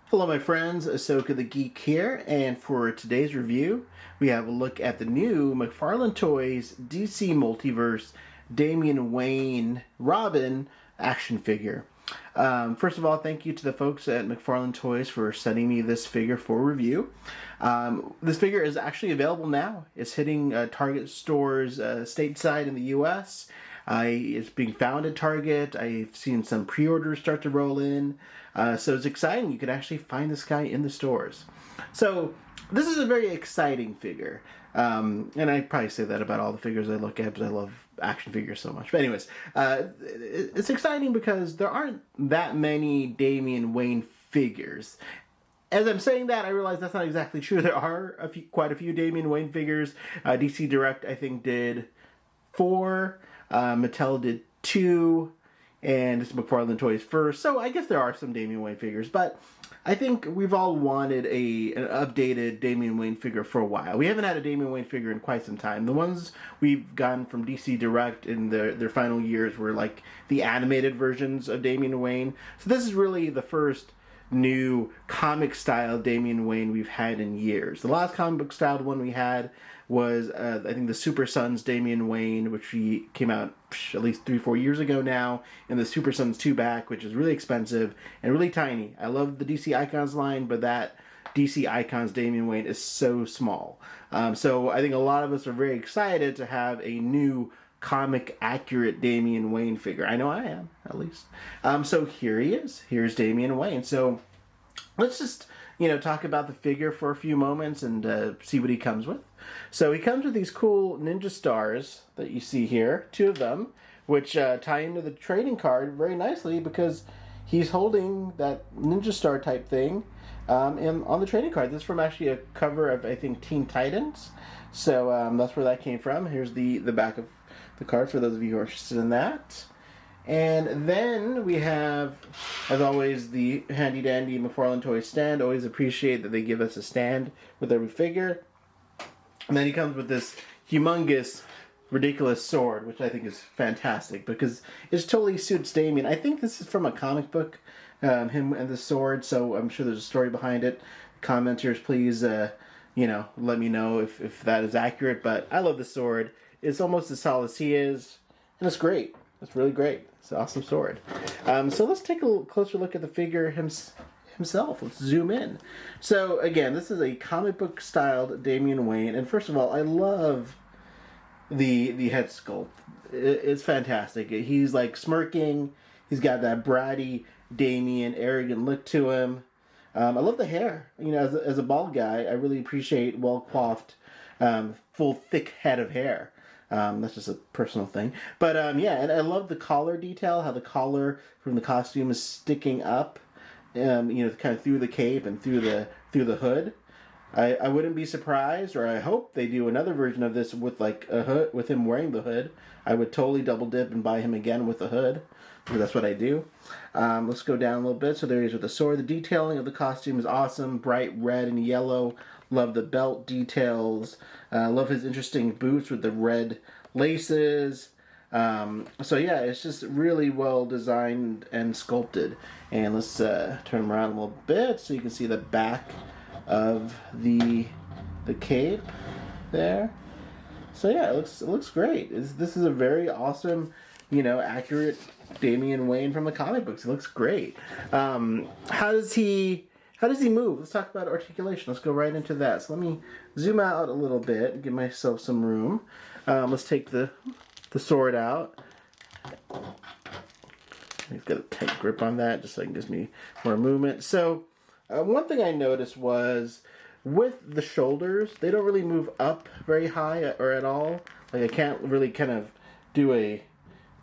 Hello my friends, Ahsoka the Geek here, and for today's review, we have a look at the new McFarlane Toys DC Multiverse Damian Wayne Robin action figure. First of all, thank you to the folks at McFarlane Toys for sending me this figure for review. This figure is actually available now. It's hitting Target stores stateside in the US. It's being found at Target. I've seen some pre-orders start to roll in. So it's exciting. You can actually find this guy in the stores. So this is a very exciting figure. And I probably say that about all the figures I look at because I love action figures so much. But anyways, it's exciting because there aren't that many Damian Wayne figures. As I'm saying that, I realize that's not exactly true. There are quite a few Damian Wayne figures. DC Direct, I think, did 4. Mattel did 2. And it's McFarlane Toys first. So I guess there are some Damian Wayne figures. But I think we've all wanted an updated Damian Wayne figure for a while. We haven't had a Damian Wayne figure in quite some time. The ones we've gotten from DC Direct in their final years were like the animated versions of Damian Wayne. So this is really the first new comic style Damian Wayne we've had in years. The last comic book styled one we had was I think the Super Sons Damian Wayne, which came out at least 3-4 years ago now, and the Super Sons 2 back, which is really expensive and really tiny. I love the DC Icons line, but that DC Icons Damian Wayne is so small. So I think a lot of us are very excited to have a new comic accurate Damian Wayne figure. I know I am, at least. So here he is. Here's Damian Wayne. So let's just talk about the figure for a few moments and see what he comes with. So he comes with these cool ninja stars that you see here, 2 of them, which tie into the trading card very nicely because he's holding that ninja star type thing on the trading card. This is from actually a cover of, I think, Teen Titans. So that's where that came from. Here's the back of the card for those of you who are interested in that. And then we have, as always, the handy-dandy McFarlane Toys stand. Always appreciate that they give us a stand with every figure. And then he comes with this humongous, ridiculous sword, which I think is fantastic because it totally suits Damian. I think this is from a comic book, him and the sword, so I'm sure there's a story behind it. Commenters, please, let me know if that is accurate. But I love the sword. It's almost as tall as he is, and it's great. It's really great. It's an awesome sword. So let's take a closer look at the figure himself. Let's zoom in. So again, this is a comic book styled Damian Wayne, and first of all, I love the head sculpt. It's fantastic. He's like smirking. He's got that bratty Damian arrogant look to him. I love the hair. As a bald guy, I really appreciate well coiffed, full thick head of hair. That's just a personal thing. But yeah, and I love the collar detail, how the collar from the costume is sticking up, kind of through the cape and through the hood. I wouldn't be surprised, or I hope they do another version of this with like a hood, with him wearing the hood. I would totally double dip and buy him again with the hood, because that's what I do. Let's go down a little bit. So there he is with the sword. The detailing of the costume is awesome, bright red and yellow. Love the belt details. Love his interesting boots with the red laces. So yeah, it's just really well designed and sculpted. And let's turn him around a little bit so you can see the back of the cape there. So yeah, it looks great. This is a very awesome, accurate Damian Wayne from the comic books. It looks great. How does he move? Let's talk about articulation. Let's go right into that. So let me zoom out a little bit and give myself some room. Let's take the sword out. He's got a tight grip on that just so it gives me more movement. So one thing I noticed was with the shoulders, they don't really move up very high or at all. Like I can't really kind of do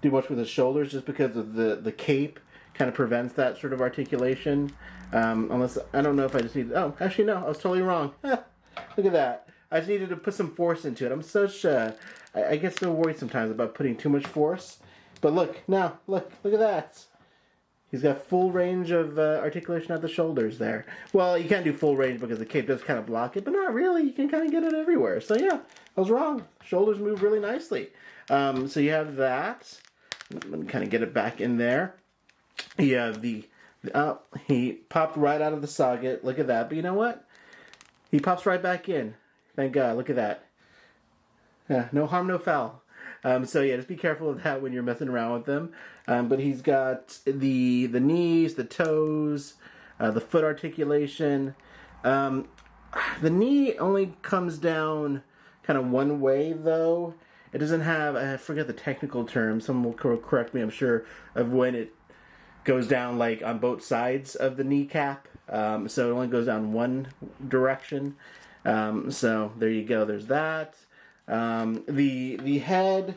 much with the shoulders just because of the cape kind of prevents that sort of articulation. Unless, I don't know if I just need... Oh, actually no, I was totally wrong. Look at that. I just needed to put some force into it. I'm such... I get so worried sometimes about putting too much force. But look at that. He's got full range of articulation at the shoulders there. Well, you can't do full range because the cape does kind of block it, but not really. You can kind of get it everywhere. So yeah, I was wrong. Shoulders move really nicely. So you have that. Let me kind of get it back in there. You have the Oh, he popped right out of the socket. Look at that. But you know what? He pops right back in. Thank God. Look at that. Yeah, no harm, no foul. So yeah, just be careful of that when you're messing around with them. But he's got the knees, the toes, the foot articulation. The knee only comes down kind of one way, though. It doesn't have, I forget the technical term. Someone will correct me, I'm sure, of when it goes down like on both sides of the kneecap. So it only goes down one direction. So there you go. There's that. The head,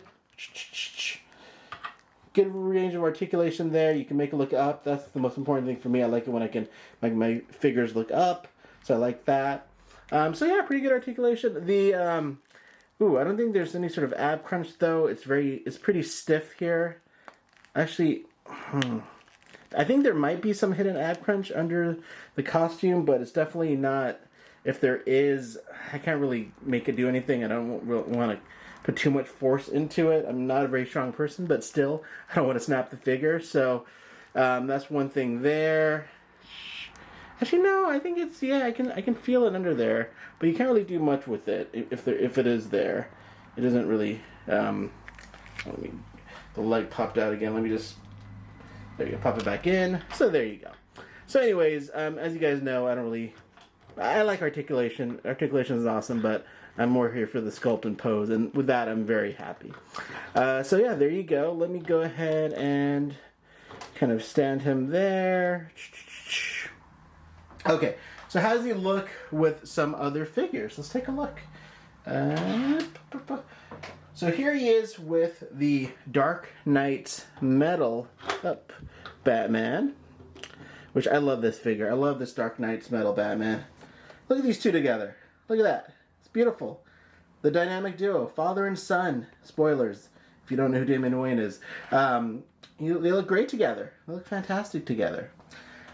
good range of articulation there. You can make it look up. That's the most important thing for me. I like it when I can make my figures look up. So I like that. So yeah, pretty good articulation. The I don't think there's any sort of ab crunch though. It's pretty stiff here. Actually, I think there might be some hidden ab crunch under the costume, but it's definitely not. If there is, I can't really make it do anything. I don't really want to put too much force into it. I'm not a very strong person, but still, I don't want to snap the figure. So that's one thing there. Actually, no, I think it's, yeah, I can feel it under there, but you can't really do much with it if it is there. It isn't really. The leg popped out again. Let me just. There you go. Pop it back in. So there you go. So anyways, as you guys know, I like articulation. Articulation is awesome, but I'm more here for the sculpt and pose, and with that, I'm very happy. So yeah, there you go. Let me go ahead and kind of stand him there. Okay, so how does he look with some other figures? Let's take a look. So here he is with the Dark Knight's Metal Batman, which I love this figure. I love this Dark Knight's Metal Batman. Look at these two together. Look at that. It's beautiful. The dynamic duo, father and son. Spoilers, if you don't know who Damian and Wayne is. They look great together. They look fantastic together.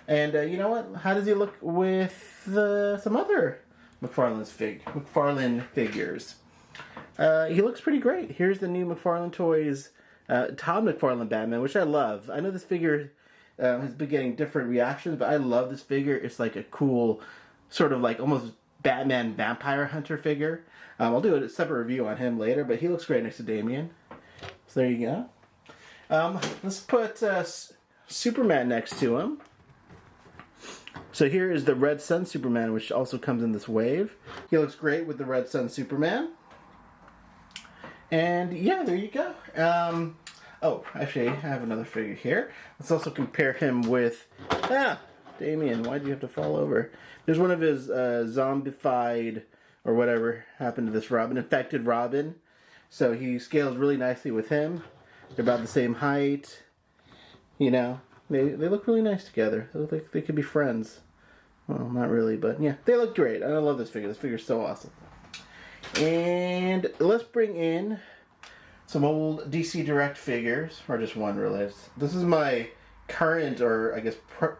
And you know what? How does he look with some other McFarlane figures? He looks pretty great. Here's the new McFarlane Toys Todd McFarlane Batman, which I love. I know this figure has been getting different reactions, but I love this figure. It's like a cool, sort of like almost Batman vampire hunter figure. I'll do a separate review on him later, but he looks great next to Damian. So there you go. Let's put Superman next to him. So here is the Red Sun Superman, which also comes in this wave. He looks great with the Red Sun Superman. And yeah, there you go. Oh, actually, I have another figure here. Let's also compare him with... Damian, why do you have to fall over? There's one of his zombified, or whatever happened to this Robin, infected Robin. So he scales really nicely with him. They're about the same height. You know, they look really nice together. They look like they could be friends. Well, not really, but yeah, they look great. I love this figure. This figure's so awesome. And let's bring in some old DC Direct figures, or just one really. This is my current, or I guess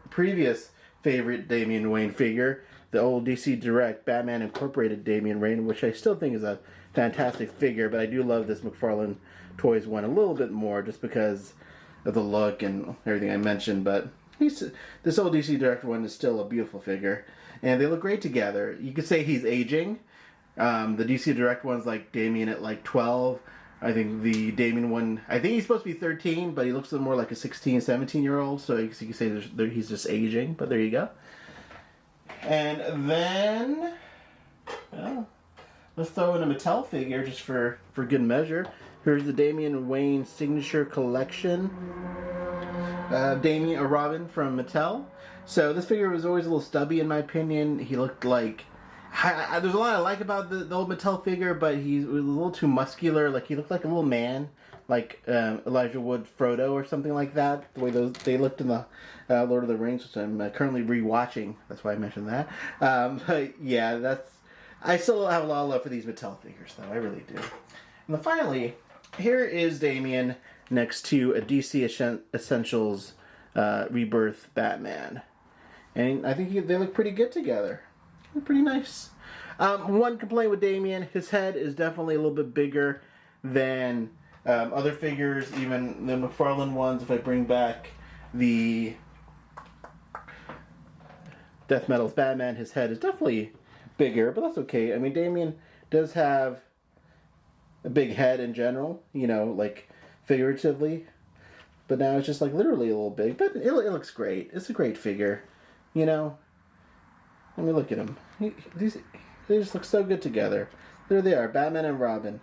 previous favorite Damian Wayne figure, the old DC Direct Batman Incorporated Damian Wayne, which I still think is a fantastic figure, but I do love this McFarlane Toys one a little bit more just because of the look and everything I mentioned, but this old DC Direct one is still a beautiful figure, and they look great together. You could say he's aging. The DC Direct one's like Damian at like 12. I think the Damian one, I think he's supposed to be 13, but he looks a little more like a 16, 17-year-old, so you can say he's just aging, but there you go. And then, well, let's throw in a Mattel figure just for good measure. Here's the Damian Wayne Signature Collection. Damian, a Robin from Mattel. So this figure was always a little stubby in my opinion. He looked like... there's a lot I like about the old Mattel figure, but he was a little too muscular. Like, he looked like a little man, like Elijah Wood Frodo or something like that. The way they looked in the Lord of the Rings, which I'm currently rewatching. That's why I mentioned that. But yeah, I still have a lot of love for these Mattel figures, though. I really do. And then finally, here is Damian next to a DC Essentials Rebirth Batman. And I think they look pretty good together. Pretty nice. One complaint with Damian, his head is definitely a little bit bigger than other figures, even the McFarlane ones. If I bring back the Death Metal's Batman, his head is definitely bigger, but that's okay. I mean, Damian does have a big head in general, you know, like figuratively. But now it's just like literally a little big. But it looks great. It's a great figure, you know. I mean, look at him. They just look so good together. There they are, Batman and Robin.